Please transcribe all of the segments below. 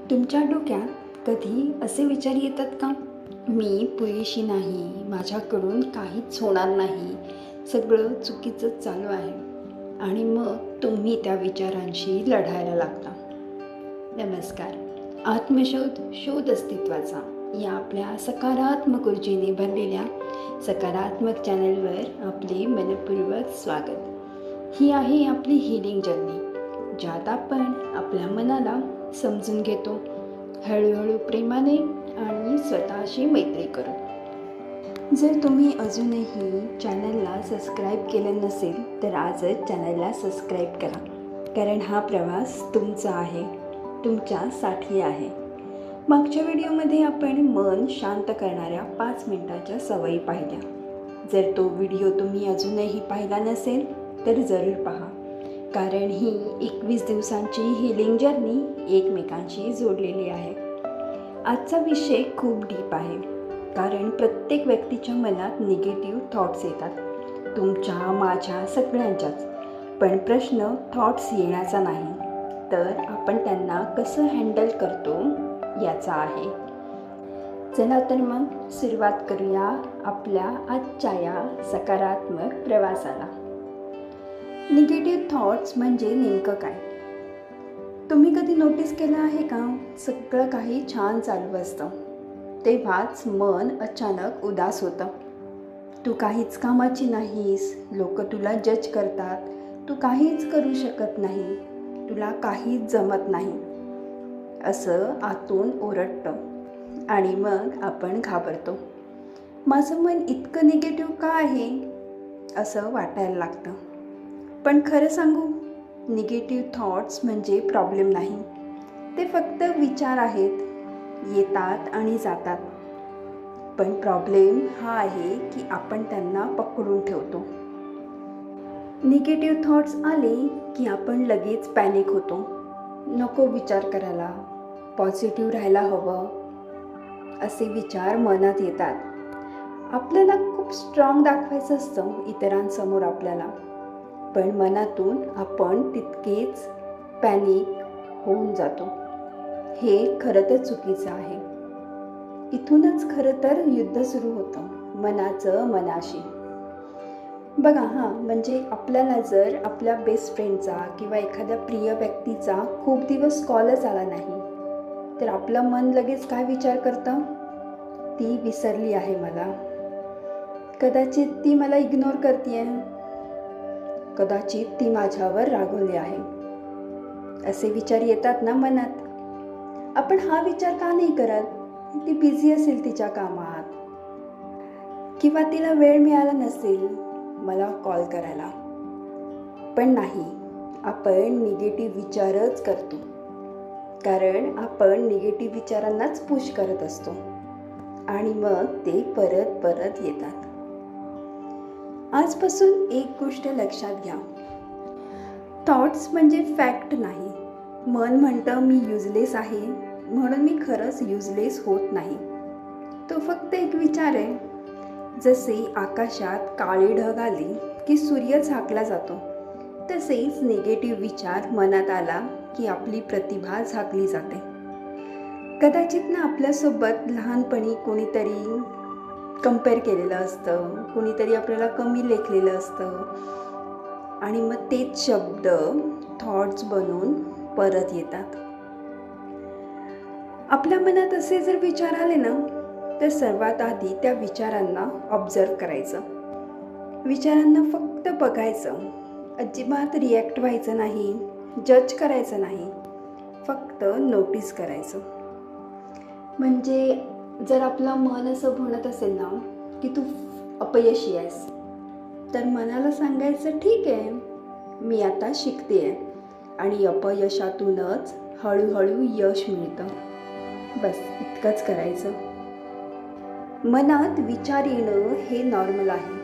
तुमच्या डोक्यात कधी असे विचार येतात का? मी पुरेशी नाही, माझ्याकडून काहीच होणार नाही, सगळं चुकीचंच चालू आहे. आणि मग तुम्ही त्या विचारांशी लढायला लागता. नमस्कार. आत्मशोध, शोध अस्तित्वाचा या आपल्या सकारात्मक ऊर्जेने भरलेल्या सकारात्मक चॅनलवर आपले मनपूर्वक स्वागत. ही आहे आपली हीलिंग जर्नी, ज्यात आपण आपल्या मनाला समजून घेतो, हळूहळू प्रेमाने आणि स्वतःशी मैत्री करू. जर तुम्ही अजूनही चॅनलला सबस्क्राईब केलं नसेल तर आजच चॅनलला सबस्क्राईब करा, कारण हा प्रवास तुमचा आहे, तुमच्यासाठी आहे. मागच्या व्हिडिओमध्ये आपण मन शांत करणाऱ्या 5 मिनिटाच्या सवयी पाहिल्या. जर तो व्हिडिओ तुम्ही अजूनही पाहिला नसेल तर जरूर पहा, कारण ही 21 दिवसांची हीलिंग जर्नी एकमेकांशी जोडलेली आहे. आजचा विषय खूप डीप आहे, कारण प्रत्येक व्यक्तीच्या मनात निगेटिव्ह थॉट्स येतात, तुमच्या, माझ्या, सगळ्यांच्याच. पण प्रश्न थॉट्स येण्याचा नाही, तर आपण त्यांना कसं हँडल करतो याचा आहे. चला तर मग सुरुवात करूया आपल्या आजच्या या सकारात्मक प्रवासाला. निगेटिव्ह थॉट्स म्हणजे नेमकं काय? तुम्ही कधी नोटीस केलं आहे का? सगळं काही छान चालू असतं, तेव्हाच मन अचानक उदास होतं. तू काहीच कामाची नाहीस, लोक तुला जज करतात, तू काहीच करू शकत नाही, तुला काहीच जमत नाही, असं आतून ओरडतं. आणि मग आपण घाबरतो. माझं मन इतकं निगेटिव्ह का आहे असं वाटायला लागतं. पण खरं सांगू, निगेटिव्ह थॉट्स म्हणजे प्रॉब्लेम नाही, ते फक्त विचार आहेत, येतात आणि जातात. पण प्रॉब्लेम हा आहे की आपण त्यांना पकडून ठेवतो. निगेटिव्ह थॉट्स आले की आपण लगेच पॅनिक होतो. नको विचार करायला, पॉझिटिव्ह राहायला हवं, असे विचार मनात येतात. आपल्याला खूप स्ट्रॉंग दाखवायचं असतं इतरांसमोर आपल्याला, पण मनातून आपण तितकेच पॅनिक होऊन जातो. हे खरं तर चुकीचं आहे. इथूनच खरं तर युद्ध सुरू होतं, मनाचं मनाशी. बघा, म्हणजे आपल्याला जर आपल्या बेस्ट फ्रेंडचा किंवा एखाद्या प्रिय व्यक्तीचा खूप दिवस कॉलच आला नाही, तर आपलं मन लगेच काय विचार करतं? ती विसरली आहे मला, कदाचित ती मला इग्नोर करते, कदाचित ती माझ्यावर रागवली आहे, असे विचार येतात ना मनात. आपण हा विचार का नाही करत? ती बिझी असेल तिच्या कामात, किंवा तिला वेळ मिळाला नसेल मला कॉल करायला. पण नाही, आपण निगेटिव्ह विचारच करतो, कारण आपण निगेटिव्ह विचारांनाच पुश करत असतो आणि मग ते परत परत येतात. आजपासून एक गोष्ट लक्षात घ्या, थॉट्स म्हणजे फॅक्ट नाही. मन म्हणतं मी युजलेस आहे, म्हणून मी खरंच युजलेस होत नाही. तो फक्त एक विचार आहे. जसे आकाशात काळे ढग आले की सूर्य झाकला जातो, तसेच निगेटिव्ह विचार मनात आला की आपली प्रतिभा झाकली जाते. कदाचित ना आपल्यासोबत लहानपणी कोणीतरी कंपेअर केलेलं असतं, कोणीतरी आपल्याला कमी लेखलेलं असतं, आणि मग तेच शब्द थॉट्स बनून परत येतात. आपल्या मनात असे जर विचार आले ना, तर सर्वात आधी त्या विचारांना ऑब्झर्व करायचं. विचारांना फक्त बघायचं, अजिबात रिॲक्ट व्हायचं नाही, जज करायचं नाही, फक्त नोटीस करायचं. म्हणजे जर आपलं मन असं म्हणत असेल ना की तू अपयशी आहेस, तर मनाला सांगायचं ठीक आहे, मी आता शिकते आहे आणि अपयशातूनच हळूहळू यश मिळतं. बस इतकंच करायचं. मनात विचार येणं हे नॉर्मल आहे,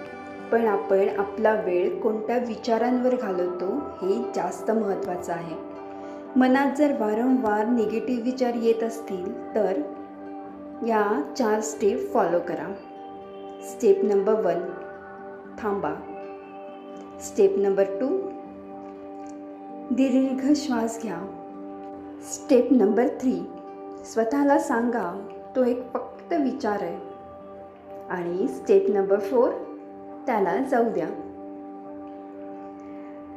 पण आपण आपला वेळ कोणत्या विचारांवर घालवतो हे जास्त महत्त्वाचं आहे. मनात जर वारंवार निगेटिव्ह विचार येत असतील तर या 4 स्टेप फॉलो करा. स्टेप नंबर 1, थांबा. स्टेप नंबर 2, दीर्घ श्वास घ्या. स्टेप नंबर 3, स्वतःला सांगा तो एक फक्त विचार आहे. आणि स्टेप नंबर 4, त्याला जाऊ द्या.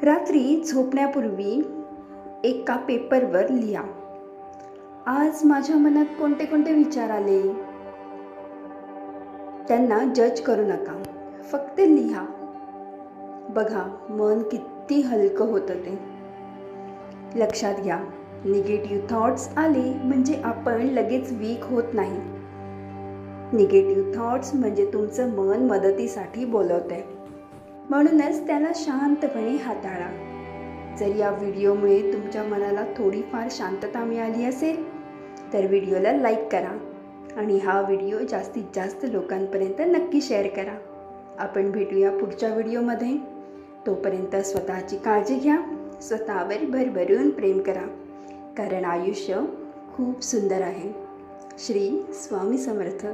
रात्री झोपण्यापूर्वी एका पेपरवर लिहा, आज माझ्या मनात कोणते कोणते विचार आले. त्यांना जज करू नका, फक्त लिहा. बघा मन किती हलकं होतं ते. लक्षात घ्या, निगेटिव्ह थॉट्स आले म्हणजे आपण लगेच वीक होत नाही. निगेटिव्ह थॉट्स म्हणजे तुमचं मन मदतीसाठी बोलवत आहे. म्हणूनच त्याला शांतपणे हाताळा. जर या व्हिडिओमुळे तुमच्या मनाला थोडीफार शांतता मिळाली असेल तर व्हिडिओला लाईक करा आणि हा व्हिडिओ जास्तीत जास्त लोकांपर्यंत नक्की शेअर करा. आपण भेटूया पुढच्या व्हिडिओमध्ये. तोपर्यंत स्वतःची काळजी घ्या, स्वतःवर भरभरून प्रेम करा, कारण आयुष्य खूप सुंदर आहे. श्री स्वामी समर्थ.